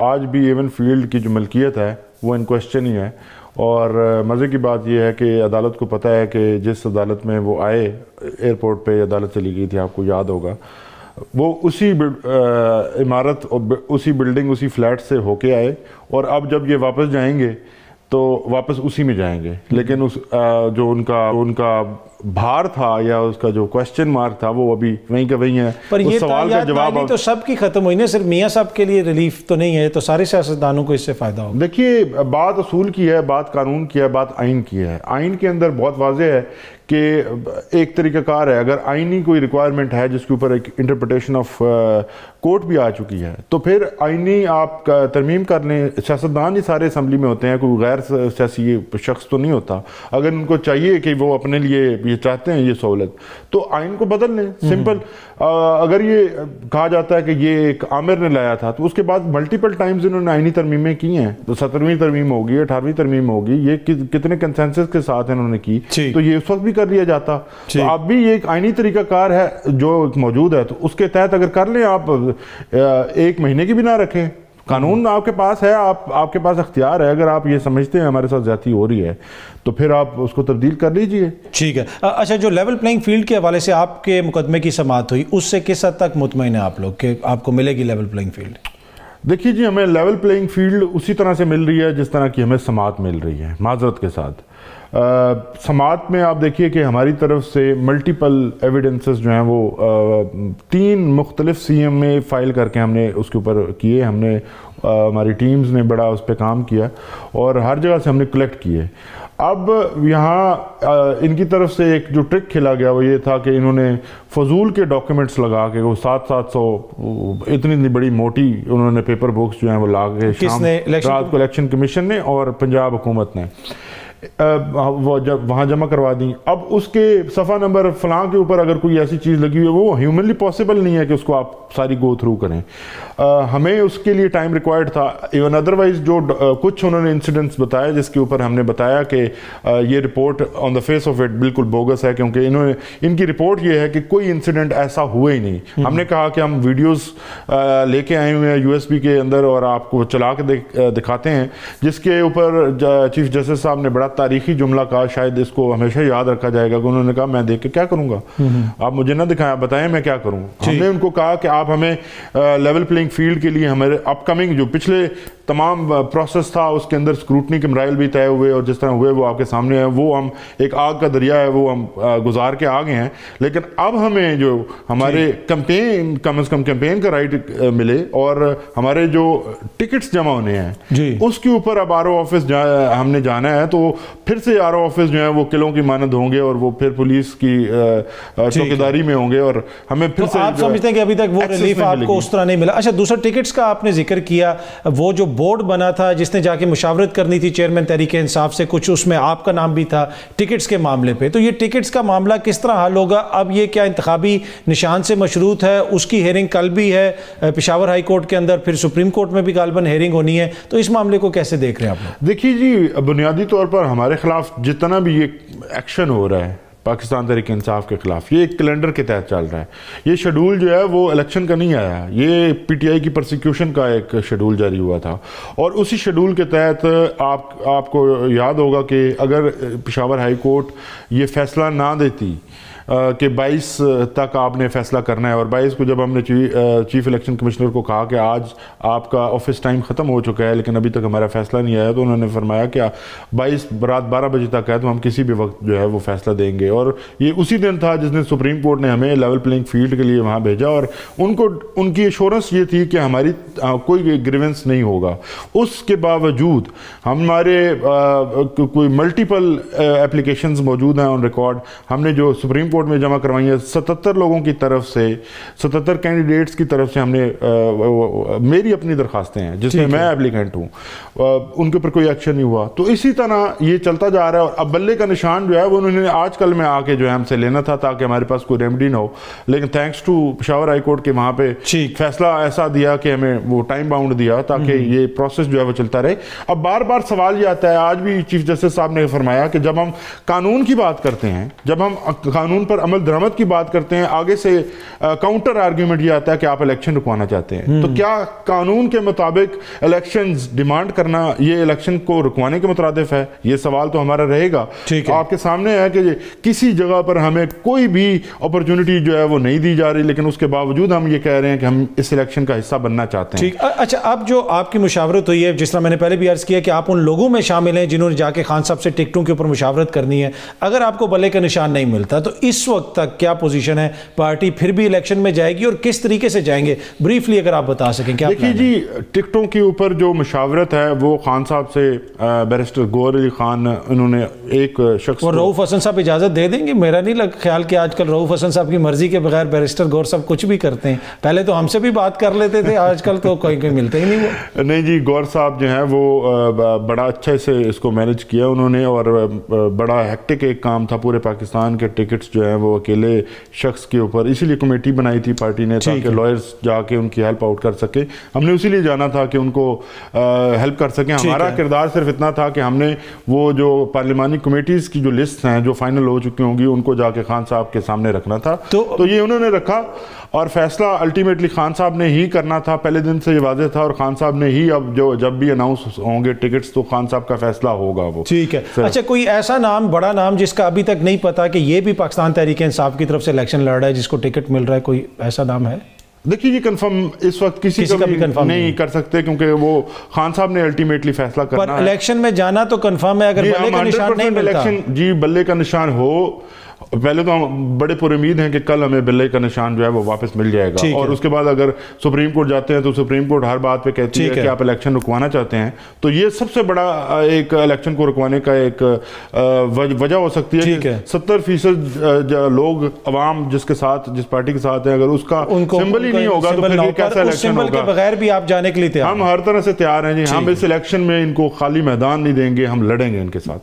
آج بھی even field کی جو ملکیت ہے وہ ان کوشچن ہی ہے، اور مزے کی بات یہ ہے کہ عدالت کو پتہ ہے کہ جس عدالت میں وہ آئے ایئرپورٹ پہ عدالت چلی گئی تھی، آپ کو یاد ہوگا، وہ اسی عمارت اسی بلڈنگ اسی فلیٹ سے ہو کے آئے، اور اب جب یہ واپس جائیں گے تو واپس اسی میں جائیں گے، لیکن جو ان کا بھار تھا یا اس کا جو کوشچن مارک تھا وہ ابھی وہیں کا وہیں ہے۔ پر یہ سوال کا جواب تو سب کی ختم ہوئی نا، صرف میاں صاحب کے لیے ریلیف تو نہیں ہے، تو سارے سیاستدانوں کو اس سے فائدہ ہوگا۔ دیکھیے، بات اصول کی ہے، بات قانون کی ہے، بات آئین کی ہے۔ آئین کے اندر بہت واضح ہے کہ ایک طریقہ کار ہے، اگر آئینی کوئی ریکوائرمنٹ ہے جس کے اوپر ایک انٹرپریٹیشن آف کورٹ بھی آ چکی ہے، تو پھر آئینی آپ ترمیم کر لیں۔ سیاستدان ہی سارے اسمبلی میں ہوتے ہیں، کوئی غیر سیاسی شخص تو نہیں ہوتا۔ اگر ان کو چاہیے کہ وہ اپنے لیے یہ چاہتے ہیں یہ سہولت، تو آئین کو بدل لیں، سمپل۔ اگر یہ کہا جاتا ہے کہ یہ ایک عامر نے لایا تھا، تو اس کے بعد ملٹیپل ٹائمز انہوں نے آئینی ترمیمیں کی ہیں، تو 17ویں ترمیم ہوگی، 18ویں ترمیم ہوگی، یہ کتنے کنسنسس کے ساتھ انہوں نے کی، تو یہ اس وقت بھی کر لیا جاتا۔ تو اب بھی یہ ایک آئینی طریقہ کار ہے جو موجود ہے، تو اس کے تحت اگر کر لیں، آپ 1 مہینے کی بھی نہ رکھیں، قانون آپ کے پاس ہے، آپ کے پاس اختیار ہے۔ اگر آپ یہ سمجھتے ہیں ہمارے ساتھ زیادتی ہو رہی ہے تو پھر آپ اس کو تبدیل کر لیجئے۔ ٹھیک ہے۔ اچھا، جو لیول پلینگ فیلڈ کے حوالے سے آپ کے مقدمے کی سماعت ہوئی، اس سے کس حد تک مطمئن ہیں آپ لوگ کہ آپ کو ملے گی لیول پلینگ فیلڈ؟ دیکھیے جی، ہمیں لیول پلینگ فیلڈ اسی طرح سے مل رہی ہے جس طرح کی ہمیں سماعت مل رہی ہے، معذرت کے ساتھ۔ سماعت میں آپ دیکھیے کہ ہماری طرف سے ملٹیپل ایویڈنسز جو ہیں وہ 3 مختلف سی ایم میں فائل کر کے ہم نے اس کے اوپر کیے، ہماری ٹیمز نے بڑا اس پہ کام کیا، اور ہر جگہ سے ہم نے کلیکٹ کیے۔ اب یہاں ان کی طرف سے ایک جو ٹرک کھیلا گیا وہ یہ تھا کہ انہوں نے فضول کے ڈاکیومنٹس لگا کے، وہ 700 اتنی بڑی موٹی انہوں نے پیپر بکس جو ہیں وہ لا کے، شام رات کو الیکشن کمیشن نے اور پنجاب حکومت نے وہ وہاں جمع کروا دیں۔ اب اس کے صفحہ نمبر فلاں کے اوپر اگر کوئی ایسی چیز لگی ہوئی ہے، وہ ہیومنلی پاسبل نہیں ہے کہ اس کو آپ ساری گو تھرو کریں۔ ہمیں اس کے لیے ٹائم ریکوائرڈ تھا۔ ایون ادروائز جو کچھ انہوں نے انسیڈنٹس بتائے جس کے اوپر ہم نے بتایا کہ یہ report on the face of it بالکل بوگس ہے، کیونکہ ان کی رپورٹ یہ ہے کہ کوئی انسیڈنٹ ایسا ہوا ہی نہیں۔ ہم نے کہا کہ ہم ویڈیوز لے کے آئے ہوئے ہیں USB کے اندر، اور آپ کو چلا کے دکھاتے ہیں، جس کے اوپر چیف جسٹس صاحب نے بڑا تاریخی جملہ کہا، شاید اس کو ہمیشہ یاد رکھا جائے گا، کہ انہوں نے کہا میں دیکھ کے کیا کروں گا، آپ مجھے نہ دکھائیں، آپ بتائیں میں کیا کروں۔ ہم نے ان کو کہا کہ آپ ہمیں لیول پلینگ فیلڈ کے لیے ہمارے اپ کمنگ جو پچھلے تمام پروسیس تھا اس کے اندر اسکروٹنی کے مراحل بھی طے ہوئے، اور جس طرح ہوئے وہ آپ کے سامنے ہیں، وہ ہم ایک آگ کا دریا ہے وہ ہم گزار کے آگے ہیں۔ لیکن اب ہمیں جو ہمارے کمپین، کم از کم کمپین کا رائٹ ملے، اور ہمارے جو ٹکٹس جمع ہونے ہیں اس کے اوپر اب RO آفس ہم نے جانا ہے، تو پھر سے RO آفس جو ہیں وہ قلعوں کی مانند ہوں گے، اور وہ پھر پولیس کی چوکیداری میں ہوں گے، اور ہمیں پھر سے آپ سمجھتے ہیں کہ ابھی تک وہ ریلیف آپ کو اس طرح نہیں ملا۔ اچھا، دوسرا ٹکٹس کا آپ نے ذکر کیا، وہ جو بورڈ بنا تھا جس نے جا کے مشاورت کرنی تھی چیئرمین تحریک انصاف سے، کچھ اس میں آپ کا نام بھی تھا ٹکٹس کے معاملے پہ، تو یہ ٹکٹس کا معاملہ کس طرح حل ہوگا؟ اب یہ کیا انتخابی نشان سے مشروط ہے؟ اس کی ہیئرنگ کل بھی ہے پشاور ہائی کورٹ کے اندر، پھر سپریم کورٹ میں بھی غالباً ہیئرنگ ہونی ہے، تو اس معاملے کو کیسے دیکھ رہے ہیں آپ لوگ؟ دیکھیے جی، بنیادی طور پر ہمارے خلاف جتنا بھی یہ ایکشن ہو رہا ہے پاکستان تحریک انصاف کے خلاف، یہ ایک کیلنڈر کے تحت چل رہا ہے۔ یہ شیڈول جو ہے وہ الیکشن کا نہیں آیا، یہ PTI کی پرسیکیوشن کا ایک شیڈول جاری ہوا تھا، اور اسی شیڈول کے تحت آپ کو یاد ہوگا کہ اگر پشاور ہائی کورٹ یہ فیصلہ نہ دیتی کہ 22 تک آپ نے فیصلہ کرنا ہے، اور 22 کو جب ہم نے چیف الیکشن کمشنر کو کہا کہ آج آپ کا آفس ٹائم ختم ہو چکا ہے لیکن ابھی تک ہمارا فیصلہ نہیں آیا، تو انہوں نے فرمایا کہ 22 رات 12 بجے تک ہے تو ہم کسی بھی وقت جو ہے وہ فیصلہ دیں گے۔ اور یہ اسی دن تھا جس دن سپریم کورٹ نے ہمیں لیول پلینگ فیلڈ کے لیے وہاں بھیجا، اور ان کی ایشورنس یہ تھی کہ ہماری کوئی گریونس نہیں ہوگا۔ اس کے باوجود ہمارے کوئی ملٹیپل اپلیکیشنز موجود ہیں آن ریکارڈ، ہم نے جو سپریم کورٹ میں جمع کروائی ہے 77 لوگوں کی طرف سے، 77 کینڈیڈیٹس کی طرف سے ہم نے، میری اپنی درخواستیں ہیں جس میں میں ایپلیکینٹ ہوں، ان کے اوپر کوئی ایکشن نہیں ہوا۔ تو اسی طرح یہ چلتا جا رہا ہے، اور اب بلے کا نشان جو ہے وہ انہوں نے آج کل میں آ کے جو ہے ہم سے لینا تھا تاکہ ہمارے پاس کوئی ریمیڈی نہ ہو، لیکن thanks to Peshawar high court کے وہاں پہ فیصلہ ایسا دیا کہ ہمیں وہ ٹائم باؤنڈ دیا تاکہ یہ پروسیس جو ہے وہ چلتا رہے۔ اب بار بار سوال یہ آتا ہے، آج بھی چیف جسٹس صاحب نے فرمایا کہ جب ہم قانون کی بات کرتے ہیں، جب ہم قانون پر عمل درآمد کی بات کرتے ہیں, آگے سے کاؤنٹر آرگیومنٹ یہ آتا ہے کہ آپ الیکشن رکوانا چاہتے ہیں. تو کیا قانون کے مطابق الیکشنز ڈیمانڈ کرنا یہ الیکشن کو رکوانے کے مترادف ہے؟ یہ سوال تو ہمارا رہے گا. آپ کے سامنے ہے کہ کسی جگہ پر ہمیں کوئی بھی اپرچونٹی جو ہے وہ نہیں دی جا رہی, لیکن اس کے باوجود ہم یہ کہہ رہے ہیں کہ ہم اس الیکشن کا حصہ بننا چاہتے ہیں. اچھا, اب جو آپ کی مشاورت ہوئی ہے, جس طرح میں نے پہلے بھی عرض کیا کہ آپ ان لوگوں میں شامل ہیں جنہوں نے جا کے خان صاحب سے ٹکٹوں کے اوپر مشاورت کرنی ہے, اگر آپ کو بلے کا نشان نہیں ملتا تو اس وقت تک کیا پوزیشن ہے؟ پارٹی پھر بھی الیکشن میں جائے گی اور کس طریقے سے جائیں گے؟ بریفلی اگر آپ بتا سکیں. کیا دیکھیے جی, ٹکٹوں کے اوپر جو مشاورت ہے وہ خان صاحب سے بیرسٹر گوہر علی خان, انہوں نے ایک شخص اور رؤوف حسن صاحب اجازت دے دیں گے؟ میرا نہیں خیال کہ آج کل رؤوف حسن صاحب کی مرضی کے بغیر بیرسٹر گوہر صاحب کچھ بھی کرتے ہیں. پہلے تو ہم سے بھی بات کر لیتے تھے, آج کل تو کوئی ملتے ہی نہیں. وہ نہیں جی, گوہر صاحب جو ہیں وہ بڑا اچھے سے اس کو مینج کیا انہوں نے, اور بڑا ہیکٹک ایک کام تھا پورے پاکستان کے ٹکٹس جو ہیں وہ اکیلے شخص کے اوپر, اسی لیے کمیٹی بنائی تھی پارٹی نے تاکہ لائرز جا کے ان کی ہیلپ آؤٹ کر سکے. ہم نے اسی لیے جانا تھا کہ ان کو ہیلپ کر سکیں. ہمارا کردار صرف اتنا تھا کہ ہم نے وہ جو پارلیمانی کمیٹیز کی جو لسٹ ہیں جو فائنل ہو چکی ہوں گی ان کو جا کے خان صاحب کے سامنے رکھنا تھا. تو یہ انہوں نے رکھا, اور فیصلہ الٹیمیٹلی خان صاحب نے ہی کرنا تھا. پہلے دن سے یہ واضح تھا, اور خان صاحب نے ہی اب جب بھی اناؤنس ہوں گے ٹکٹس تو خان صاحب کا فیصلہ ہوگا وہ. ٹھیک ہے. اچھا, کوئی ایسا نام, بڑا نام جس کا ابھی تک نہیں پتا کہ یہ بھی پاکستان تحریک انصاف کی طرف سے الیکشن لڑ رہا ہے, جس کو ٹکٹ مل رہا ہے, کوئی ایسا نام ہے؟ دیکھیے جی, کنفرم اس وقت کسی کا بھی نہیں کر سکتے, کیونکہ وہ خان صاحب نے الٹیمیٹلی فیصلہ کرنا ہے. پر الیکشن میں جانا تو کنفرم ہے, اگر بلے کا نشان نہیں ملتا. جی, بلے کا نشان ہو, پہلے تو ہم بڑے پر امید ہیں کہ کل ہمیں بلے کا نشان جو ہے وہ واپس مل جائے گا, اور اس کے بعد اگر سپریم کورٹ جاتے ہیں تو سپریم کورٹ ہر بات پہ کہتی ہے کہ آپ الیکشن رکوانا چاہتے ہیں, تو یہ سب سے بڑا ایک الیکشن کو رکوانے کا ایک وجہ ہو سکتی ہے کہ 70% لوگ عوام جس پارٹی کے ساتھ ہیں, اگر اس کا سمبل ہی نہیں ہوگا تو پھر کیسا الیکشن ہوگا؟ کے بغیر بھی آپ جانے کے لیے تیار؟ ہم ہر طرح سے تیار ہیں جی, ہم اس الیکشن میں ان کو خالی میدان نہیں دیں گے, ہم لڑیں گے ان کے ساتھ.